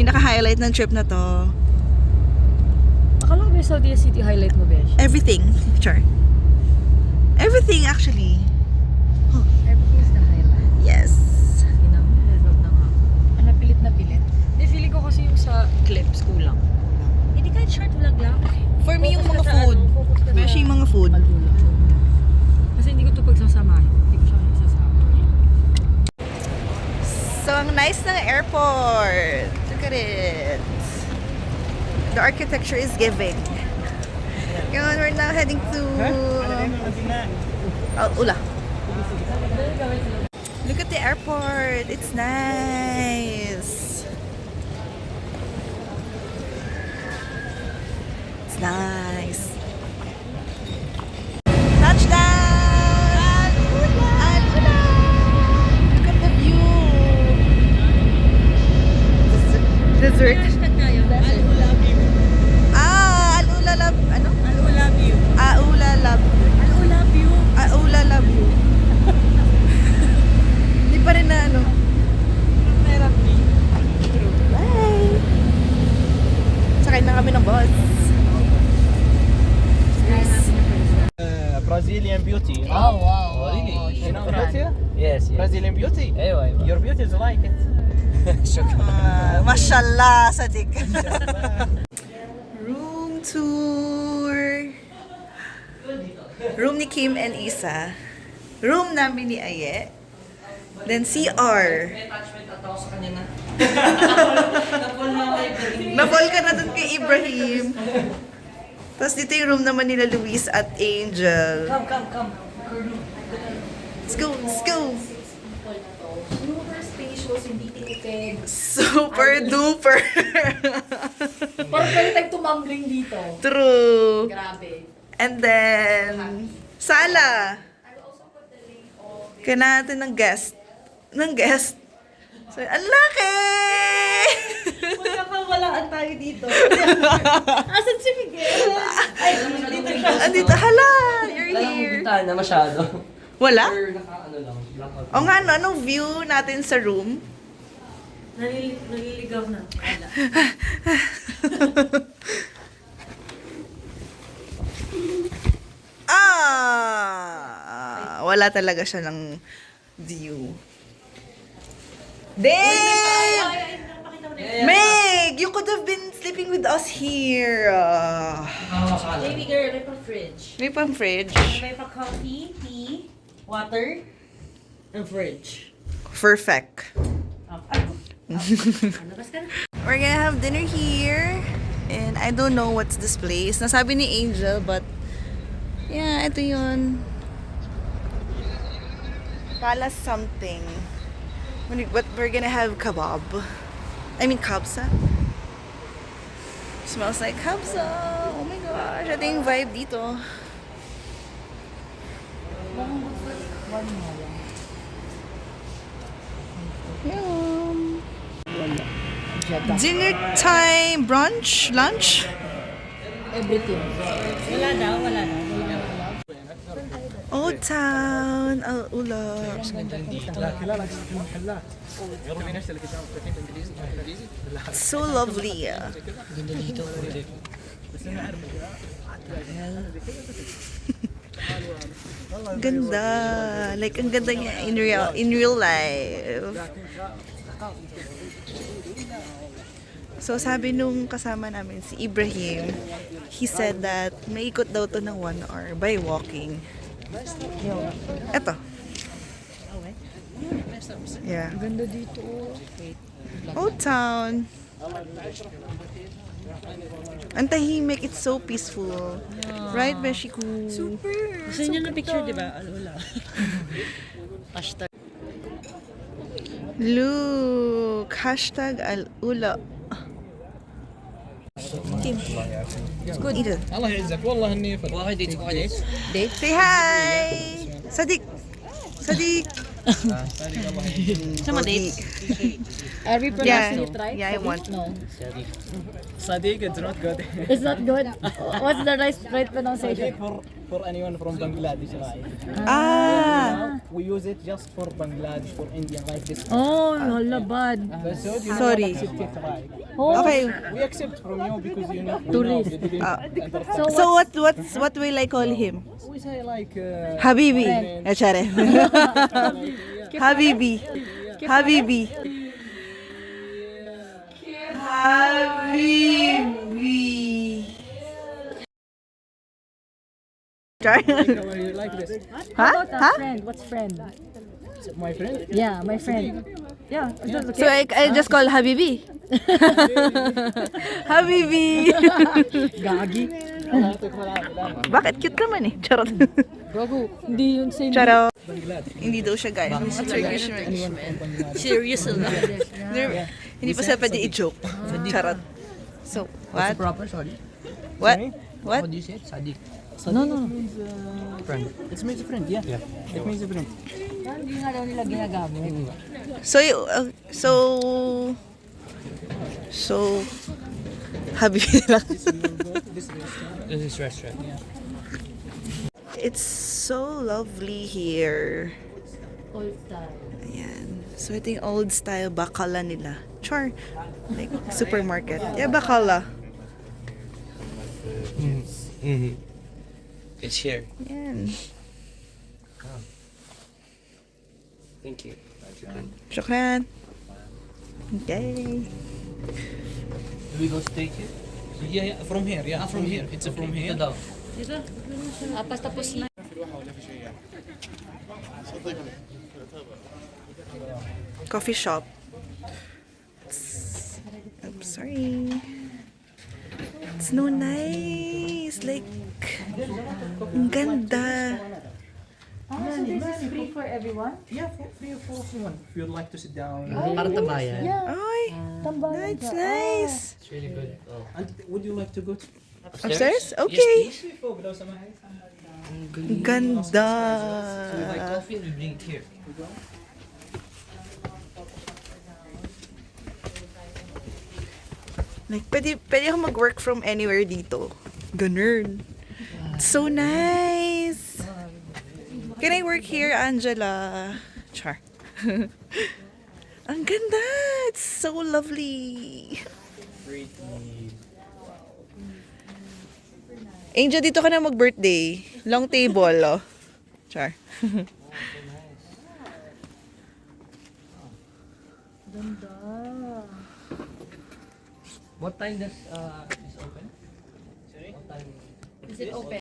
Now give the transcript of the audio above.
Pinaka-highlight ng trip na to. Akala ko ba Saudi City highlight mo, Besh? Everything. Char. Everything actually. Oh, everything is the highlight. Yes. Love na nga. Ano, pilit na pilit. Hindi, feeling ko kasi yung sa clips kulang. Hindi kahit short vlog lang. For me, yung mga Focus ka sa food. ano, focus ka Beshi, sa yung mga food. ALULA. Kasi hindi ko ito pagsasamahin. Hindi ko siya pagsasama. So, ang nice ng airport. Look at it. The architecture is giving. Yun, we're now heading to ALULA. Look at the airport. It's nice. It's nice. Touchdown! ALULA! Look at the view. Desert. ALULA Lab. Ano? ALULA view. ALULA Lab. ALULA view. ALULA Lab. Hindi pa rin na ano. Therapy. Bye! Sakay na kami ng bus. Brazilian beauty. Oh, wow. Really? You know Shukran. beauty? Yes, yes. Brazilian beauty. ايوه Your beauty is like it. Mashallah, Sadiq. Room tour. Room ni Kim and Isa. Room namin ni Aye. Then CR. Na-fall ka na dun kay Ibrahim. Tapos dito yung room naman nila Luis at Angel. Come. Let's go, let's go. Super spacious, hindi tipid. Super duper. Parang pwede tayong tumambling dito. True. Grabe. And then, sala. Kaya natin ng guest. So, ang laki! Magkakawalaan tayo dito. Asan si Miguel? Ay, dito siya. Andito, hala! You're Walang here. bintana masyado. Wala? Or naka-ano lang, blackout. O nga, no, anong view natin sa room? Naliligaw na. Wala. Wala talaga siya ng view. Dang! Meg! You could have been sleeping with us here. Baby girl, may pa fridge. May pang fridge. May pa coffee, tea, water, and fridge. Perfect. Labas ka na. We're gonna have dinner here. And I don't know what's this place. Nasabi ni Angel, but yeah, ito yun. Palace something. But we're gonna have kebab. I mean, kabsa. Smells like kabsa. Oh my gosh. Ito yung vibe dito. Yum. Dinner time, brunch, lunch. Everything. Wala daw. Old Town, ALULA. So lovely. Ganda. Like, ang ganda niya in real life. So, sabi nung kasama namin, si Ibrahim, he said that maikot daw to ng 1 hour by walking. Eto. Yeah. Ganda dito. Old Town. Ang tahimik, it's so peaceful. Right, Beshiku? Super. Gusto niyo na picture, di ba? ALULA. Hashtag. Look, hashtag ALULA. Kim. It's good. Ito. الله يعزك والله اني واحد يديك واحد Date? Say hi! Sadiq! Sadiq! Sama dates? Are we pronouncing it right? Yeah, I want. No. Sadiq, it's not good. It's not good. What's the right pronunciation? For anyone from Bangladesh, right? Ah, We use it just for Bangladesh, for Indian, like this. Oh, hala bad. So, you know, Sorry. accept it, right? Oh, okay. We accept from you because you know. Tourist. You didn't understand. So what will I call him? We say like. Habibi. Echare. Habibi. Habibi. Habibi. Char. You like this? how about Huh? friend? What's friend? My friend. Yeah, my friend. Yeah, is that So okay? I just call Habibi. Habibi. Gagi. Bakit cute naman eh. Charot. Gago, hindi yun same. Charot. Hindi daw siya guys. Turkish man. Serious lang. Hindi pa siya pwede i-joke. Charot. So, what? Proper, sorry. What? What? What do you say? Sadiq. No, no. Friend. It means a friend, yeah. It means a friend. Hindi nga daw nila ginagamit. So, Habibi lang. This is restaurant. It's so lovely here. Old style. Ayan. So, ito yung old style bakala nila. Char. Like, supermarket. Yeah, bakala. It's here. Ayan. Thank you. Shukran. Okay. Do we go straight here? Yeah, from here, yeah. From here. It's from here. Ito daw. Dito. Pas tapos na. Coffee shop. I'm sorry. It's no nice. Like, ang ganda. So this is free for everyone? Yeah, free for everyone. If you'd like to sit down. Para tambayan. Yeah. Ay, Tambayan that's ka. nice. It's really good. Oh. And would you like to go to Upstairs? Yes, Okay. please. Ang ganda. So we buy coffee and we bring it here. Like, pwede ako mag-work from anywhere dito. Ganun. It's so nice. Can I work here, Angela? Char. Ang ganda. It's so lovely. Angel, dito ka na mag-birthday. Long table, oh. Char. Ganda. What time does this open? Sorry? What time? Is it open?